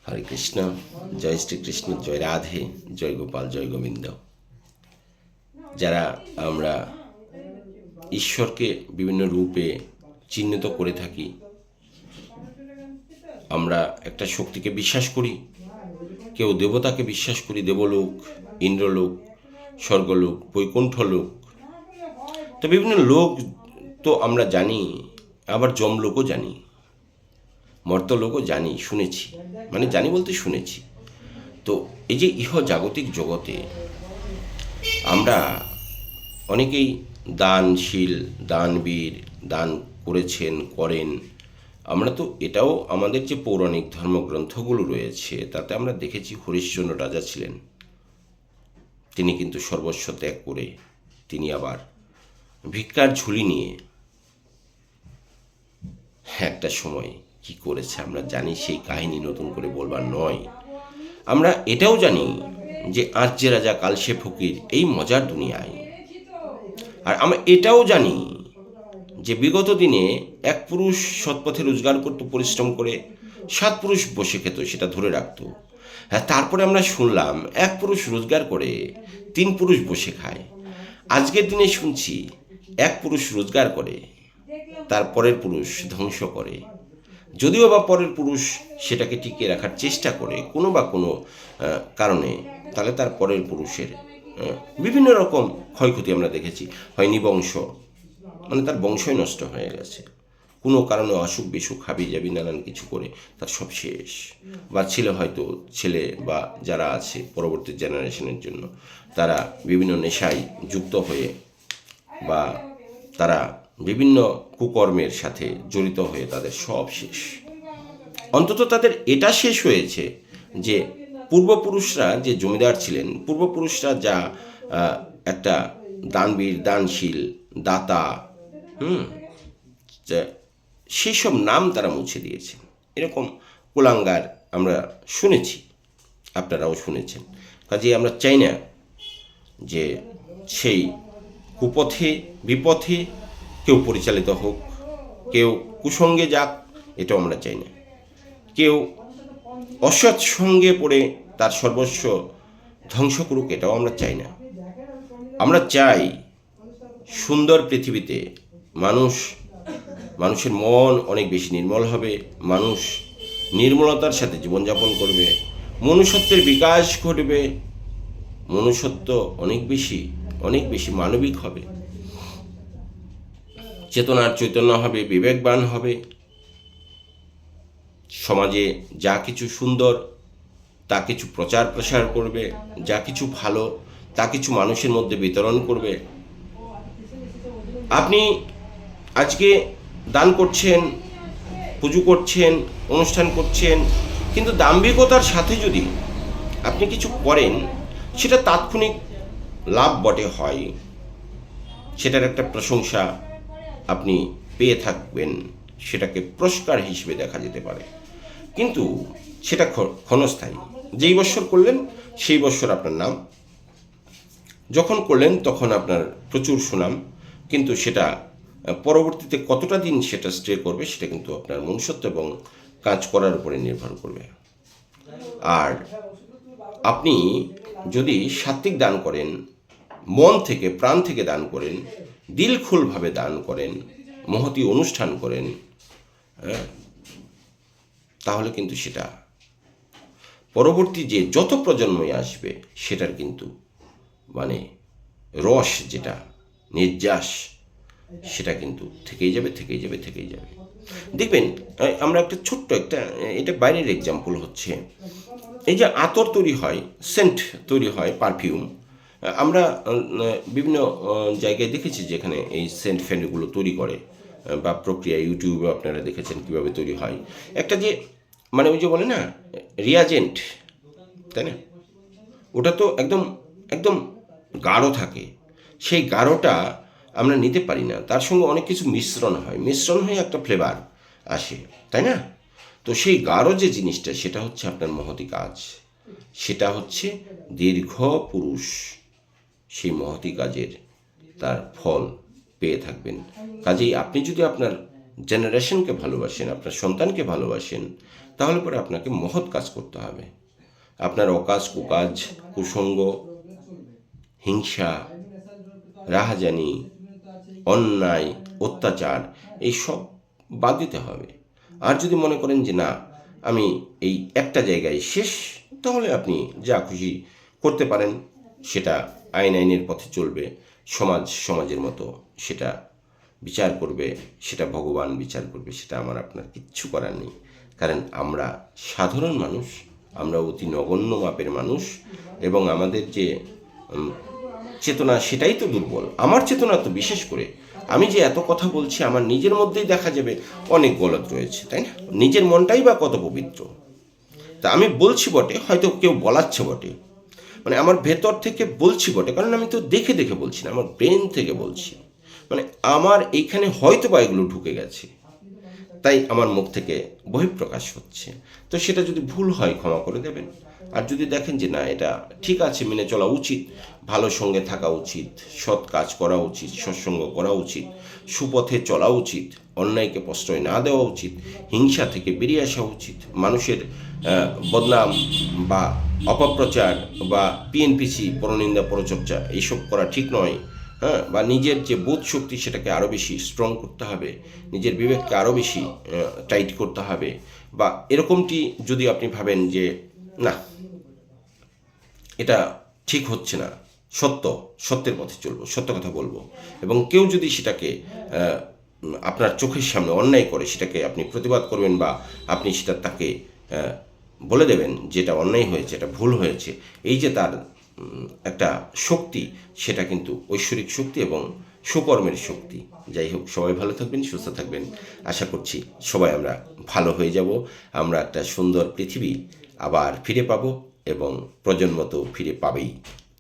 হরে কৃষ্ণ, জয় শ্রীকৃষ্ণ, জয় রাধে, জয় গোপাল, জয় গোবিন্দ। যারা আমরা ঈশ্বরকে বিভিন্ন রূপে চিহ্নিত করে থাকি, আমরা একটা শক্তিকে বিশ্বাস করি, কেউ দেবতাকে বিশ্বাস করি, দেবলোক, ইন্দ্রলোক, স্বর্গলোক, বৈকুণ্ঠলোক, তো বিভিন্ন লোক তো আমরা জানি, আবার যমলোকও জানি, মর্তলোকও জানি, শুনেছি, মানে জানি বলতে শুনেছি। তো এই যে জাগতিক জগতে আমরা অনেকেই দানশীল, দানবীর, দান করেছেন, করেন। আমরা তো এটাও আমাদের যে পৌরাণিক ধর্মগ্রন্থগুলো রয়েছে তাতে আমরা দেখেছি হরিশ্চন্দ্র রাজা ছিলেন, তিনি কিন্তু সর্বস্ব ত্যাগ করে তিনি আবার ভিক্ষার ঝুলি নিয়ে একটা সময় কি করেছে আমরা জানি, সেই কাহিনী নতুন করে বলবার নয়। আমরা এটাও জানি যে আজ যে রাজা কাল সে ফকির, এই মজার দুনিয়ায়। আর আমরা এটাও জানি যে বিগত দিনে এক পুরুষ সৎপথে রোজগার করতো, পরিশ্রম করে, 7 পুরুষ বসে খেত, সেটা ধরে রাখতো। হ্যাঁ, তারপরে আমরা শুনলাম এক পুরুষ রোজগার করে 3 পুরুষ বসে খায়। আজকের দিনে শুনছি এক পুরুষ রোজগার করে, তার পরের পুরুষ ধ্বংস করে। যদিও বা পরের পুরুষ সেটাকে টিকিয়ে রাখার চেষ্টা করে কোনো বা কোনো কারণে, তাহলে তার পরের পুরুষের বিভিন্ন রকম ক্ষয়ক্ষতি আমরা দেখেছি। হয় নিবংশ, মানে তার বংশই নষ্ট হয়ে গেছে, কোনো কারণে অসুখ বিসুখ, হাবি যাবি নানান কিছু করে তার সব শেষ। বা ছেলে বা যারা আছে পরবর্তী জেনারেশনের জন্য, তারা বিভিন্ন নেশায় যুক্ত হয়ে বা তারা বিভিন্ন কুকর্মের সাথে জড়িত হয়ে তাদের সব শেষ। অন্তত তাদের এটা শেষ হয়েছে যে পূর্বপুরুষরা যে জমিদার ছিলেন, পূর্বপুরুষরা যা একটা দানবীর, দানশীল, দাতা, সেসব নাম তারা মুছে দিয়েছেন। এরকম কুলাঙ্গার আমরা শুনেছি, আপনারাও শুনেছেন। কাজে আমরা চাই না যে সেই কুপথে বিপথে কেউ পরিচালিত হোক, কেউ কুসঙ্গে যাক, এটাও আমরা চাই না। কেউ অসৎ সঙ্গে পড়ে তার সর্বস্ব ধ্বংস করুক, এটাও আমরা চাই না। আমরা চাই সুন্দর পৃথিবীতে মানুষের মন অনেক বেশি নির্মল হবে, মানুষ নির্মলতার সাথে জীবনযাপন করবে, মনুষ্যত্বের বিকাশ ঘটবে, মনুষ্যত্ব অনেক বেশি মানবিক হবে, চেতনার চৈতন্য হবে, বিবেকবান হবে, সমাজে যা কিছু সুন্দর তা কিছু প্রচার প্রসার করবে, যা কিছু ভালো তা কিছু মানুষের মধ্যে বিতরণ করবে। আপনি আজকে দান করছেন, পুজো করছেন, অনুষ্ঠান করছেন, কিন্তু দাম্ভিকতার সাথে যদি আপনি কিছু করেন, সেটা তাৎক্ষণিক লাভ বটে হয়, সেটার একটা প্রশংসা আপনি পেয়ে থাকবেন, সেটাকে পুরস্কার হিসেবে দেখা যেতে পারে, কিন্তু সেটা ক্ষণস্থায়ী। যেই বৎসর করলেন সেই বৎসর আপনার নাম, যখন করলেন তখন আপনার প্রচুর সুনাম, কিন্তু সেটা পরবর্তীতে কতটা দিন সেটা স্টে করবে সেটা কিন্তু আপনার মনুষ্যত্ব এবং কাজ করার উপরে নির্ভর করবে। আর আপনি যদি সাত্বিক দান করেন, মন থেকে প্রাণ থেকে দান করেন, দিলখুলভাবে দান করেন, মহতি অনুষ্ঠান করেন, তাহলে কিন্তু সেটা পরবর্তী যে যত প্রজন্মই আসবে সেটার কিন্তু মানে রস, যেটা নির্যাস, সেটা কিন্তু থেকেই যাবে। দেখবেন, আমরা একটা ছোট্ট এটা বাইরের এক্সাম্পল হচ্ছে, এই যে আতর তৈরি হয়, সেন্ট তৈরি হয়, পারফিউম, আমরা বিভিন্ন জায়গায় দেখেছি যেখানে এই সেন্ট ফ্যান্টগুলো তৈরি করে বা প্রক্রিয়া, ইউটিউবে আপনারা দেখেছেন কীভাবে তৈরি হয়। একটা যে মানে ওই যে বলে না রিয়াজেন্ট, তাই না, ওটা তো একদম গাঢ় থাকে, সেই গাঢ়টা আমরা নিতে পারি না, তার সঙ্গে অনেক কিছু মিশ্রণ হয়ে একটা ফ্লেভার আসে, তাই না? তো সেই গাঢ় যে জিনিসটা, সেটা হচ্ছে আপনার মহতি কাজ, সেটা হচ্ছে দীর্ঘ পুরুষ, সেই মহতি কাজের তার ফল পেয়ে থাকবেন। কাজেই আপনি যদি আপনার জেনারেশনকে ভালোবাসেন, আপনার সন্তানকে ভালোবাসেন, তাহলে পরে আপনাকে মহৎ কাজ করতে হবে। আপনার অকাজ কুকাজ, কুসঙ্গ, হিংসা, রাহাজানি, অন্যায়, অত্যাচার এইসব বাদ দিতে হবে। আর যদি মনে করেন যে না, আমি এই একটা জায়গায় শেষ, তাহলে আপনি যা খুশি করতে পারেন। সেটা আইনের পথে চলবে, সমাজের মতো সেটা বিচার করবে, সেটা ভগবান বিচার করবে, সেটা আমার আপনার কিচ্ছু করার নেই। কারণ আমরা সাধারণ মানুষ, আমরা অতি নগণ্য মাপের মানুষ, এবং আমাদের যে চেতনা সেটাই তো দুর্বল। আমার চেতনা তো বিশেষ করে, আমি যে এত কথা বলছি আমার নিজের মধ্যেই দেখা যাবে অনেক গলদ রয়েছে, তাই না? নিজের মনটাই বা কত পবিত্র। তা আমি বলছি বটে, হয়তো কেউ বলাচ্ছে বটে, মানে আমার ভেতর থেকে বলছি বটে, কারণ আমি তো দেখে দেখে বলছি না, আমার ব্রেন থেকে বলছি। মানে আমার এইখানে হয়তো বা এগুলো ঢুকে গেছে, তাই আমার মুখ থেকে বহিঃপ্রকাশ হচ্ছে। তো সেটা যদি ভুল হয় ক্ষমা করে দেবেন। আর যদি দেখেন যে না, এটা ঠিক আছে, মেনে চলা উচিত, ভালো সঙ্গে থাকা উচিত, সৎ কাজ করা উচিত, সৎসঙ্গ করা উচিত, সুপথে চলা উচিত, অন্যায়কে প্রশ্রয় না দেওয়া উচিত, হিংসা থেকে বেরিয়ে আসা উচিত, মানুষের বদনাম বা অপপ্রচার বা পিএনপিসি, পরনিন্দা পরচর্চা এইসব করা ঠিক নয়। হ্যাঁ, বা নিজের যে বোধ শক্তি সেটাকে আরও বেশি স্ট্রং করতে হবে, নিজের বিবেককে আরও বেশি টাইট করতে হবে। বা এরকমটি যদি আপনি ভাবেন যে না, এটা ঠিক হচ্ছে না, সত্যের পথে চলবো, সত্য কথা বলবো, এবং কেউ যদি সেটাকে আপনার চোখের সামনে অন্যায় করে, সেটাকে আপনি প্রতিবাদ করবেন, বা আপনি সেটা তাকে বলে দেবেন যে এটা অন্যায় হয়েছে, এটা ভুল হয়েছে, এই যে তার একটা শক্তি, সেটা কিন্তু ঐশ্বরিক শক্তি এবং সুকর্মের শক্তি। যাই হোক, সবাই ভালো থাকবেন, সুস্থ থাকবেন। আশা করছি সবাই আমরা ভালো হয়ে যাব, আমরা একটা সুন্দর পৃথিবী আবার ফিরে পাবো, এবং প্রজন্ম তো ফিরে পাবেই।